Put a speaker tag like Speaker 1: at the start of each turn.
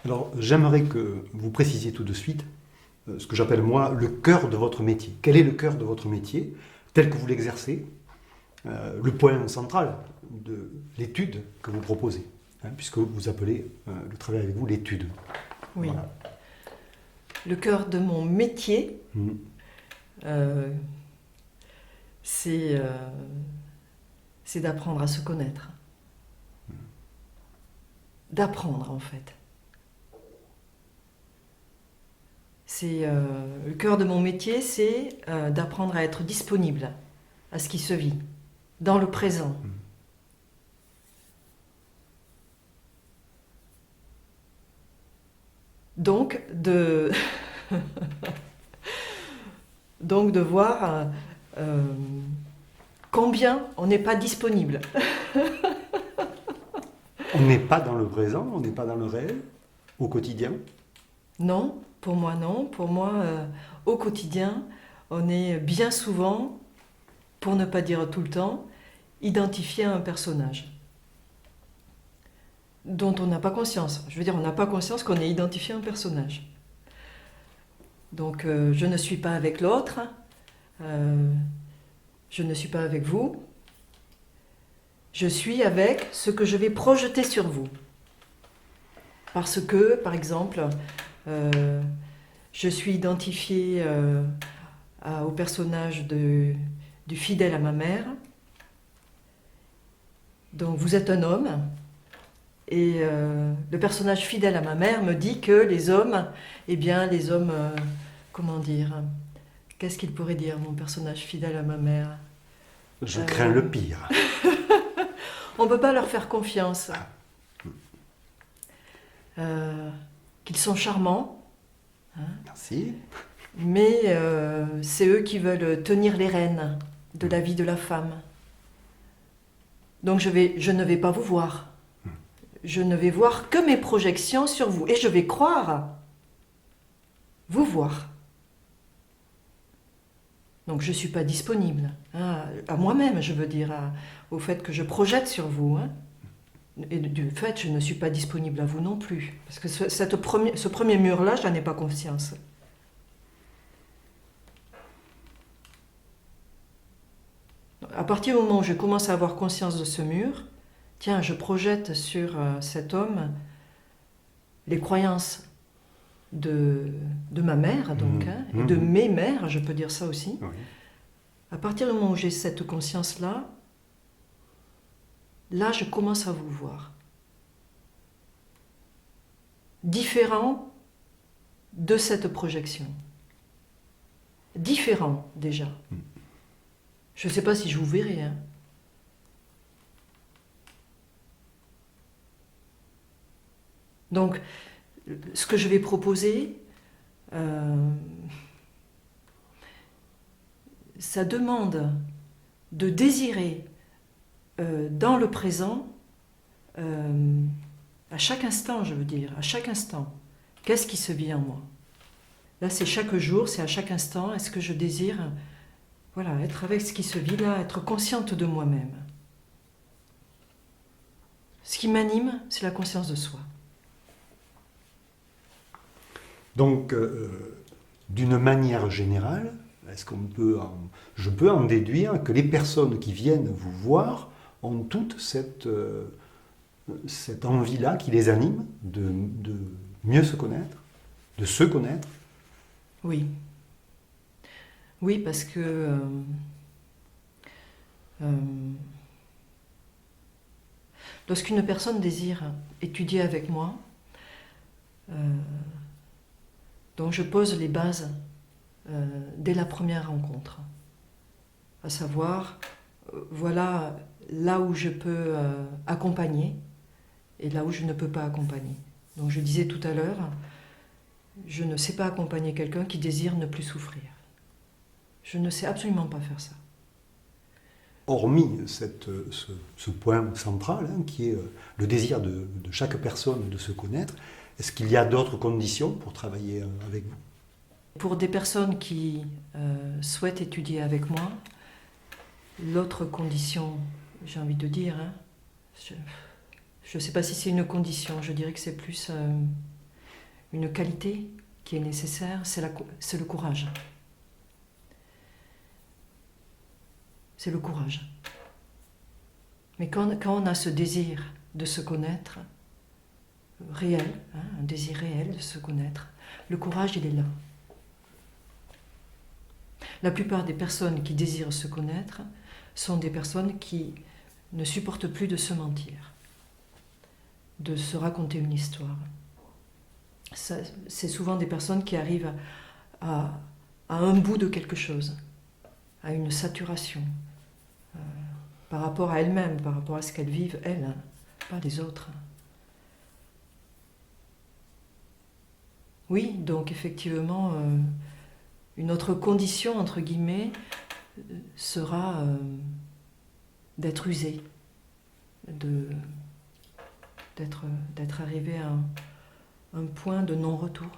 Speaker 1: Alors, j'aimerais que vous précisiez tout de suite ce que j'appelle moi le cœur de votre métier. Quel est le cœur de votre métier, tel que vous l'exercez, le point central de l'étude que vous proposez, hein, puisque vous appelez le travail avec vous l'étude.
Speaker 2: Oui.
Speaker 1: Voilà.
Speaker 2: Le cœur de mon métier, euh, c'est d'apprendre à se connaître. D'apprendre, en fait. Le cœur de mon métier, c'est d'apprendre à être disponible à ce qui se vit, dans le présent. Donc, donc de voir combien on n'est pas disponible.
Speaker 1: On n'est pas dans le présent, on n'est pas dans le réel, au quotidien.
Speaker 2: Non, pour moi non. Pour moi, au quotidien, on est bien souvent, pour ne pas dire tout le temps, identifié à un personnage dont on n'a pas conscience. Je veux dire, on n'a pas conscience qu'on est identifié à un personnage. Donc, je ne suis pas avec l'autre, je ne suis pas avec vous, je suis avec ce que je vais projeter sur vous. Parce que, par exemple, je suis identifiée au personnage du fidèle à ma mère. Donc, vous êtes un homme. Et le personnage fidèle à ma mère me dit que les hommes, comment dire, qu'est-ce qu'il pourrait dire, mon personnage fidèle à ma mère?
Speaker 1: Je crains le pire.
Speaker 2: On ne peut pas leur faire confiance. Qu'ils sont charmants. Hein,
Speaker 1: Merci.
Speaker 2: mais c'est eux qui veulent tenir les rênes de la vie de la femme. Donc je ne vais pas vous voir. Je ne vais voir que mes projections sur vous. Et je vais croire vous voir. Donc je ne suis pas disponible. Hein, à moi-même, je veux dire, au fait que je projette sur vous. Hein. Et du fait, je ne suis pas disponible à vous non plus. Parce que ce premier mur-là, je n'en ai pas conscience. À partir du moment où je commence à avoir conscience de ce mur, tiens, je projette sur cet homme les croyances de ma mère, donc, et de mes mères, je peux dire ça aussi.
Speaker 1: Oui.
Speaker 2: À partir du moment où j'ai cette conscience-là, là, je commence à vous voir. Différent de cette projection. Différent, déjà. Je ne sais pas si je vous verrai, hein. Donc, ce que je vais proposer, ça demande de désirer dans le présent, à chaque instant, je veux dire, à chaque instant, qu'est-ce qui se vit en moi? Là, c'est chaque jour, c'est à chaque instant, est-ce que je désire, voilà, être avec ce qui se vit là, être consciente de moi-même. Ce qui m'anime, c'est la conscience de soi.
Speaker 1: Donc, d'une manière générale, je peux en déduire que les personnes qui viennent vous voir ont toute cette envie-là qui les anime de mieux se connaître, de se connaître.
Speaker 2: Oui. Oui, parce que lorsqu'une personne désire étudier avec moi, donc je pose les bases dès la première rencontre. À savoir, voilà là où je peux accompagner et là où je ne peux pas accompagner. Donc je disais tout à l'heure, je ne sais pas accompagner quelqu'un qui désire ne plus souffrir. Je ne sais absolument pas faire ça.
Speaker 1: Hormis ce point central, hein, qui est le désir de chaque personne de se connaître, est-ce qu'il y a d'autres conditions pour travailler avec vous?
Speaker 2: Pour des personnes qui souhaitent étudier avec moi, l'autre condition, j'ai envie de dire, hein, je ne sais pas si c'est une condition, je dirais que c'est plus une qualité qui est nécessaire, c'est le courage. C'est le courage. Mais quand on a ce désir de se connaître, réel, un désir réel de se connaître, le courage, il est là. La plupart des personnes qui désirent se connaître sont des personnes qui ne supportent plus de se mentir, de se raconter une histoire. C'est souvent des personnes qui arrivent à un bout de quelque chose, à une saturation, par rapport à elles-mêmes, par rapport à ce qu'elles vivent, elles, pas les autres. Oui, donc effectivement, une autre condition, entre guillemets, sera d'être usé, d'être arrivé à un point de non-retour.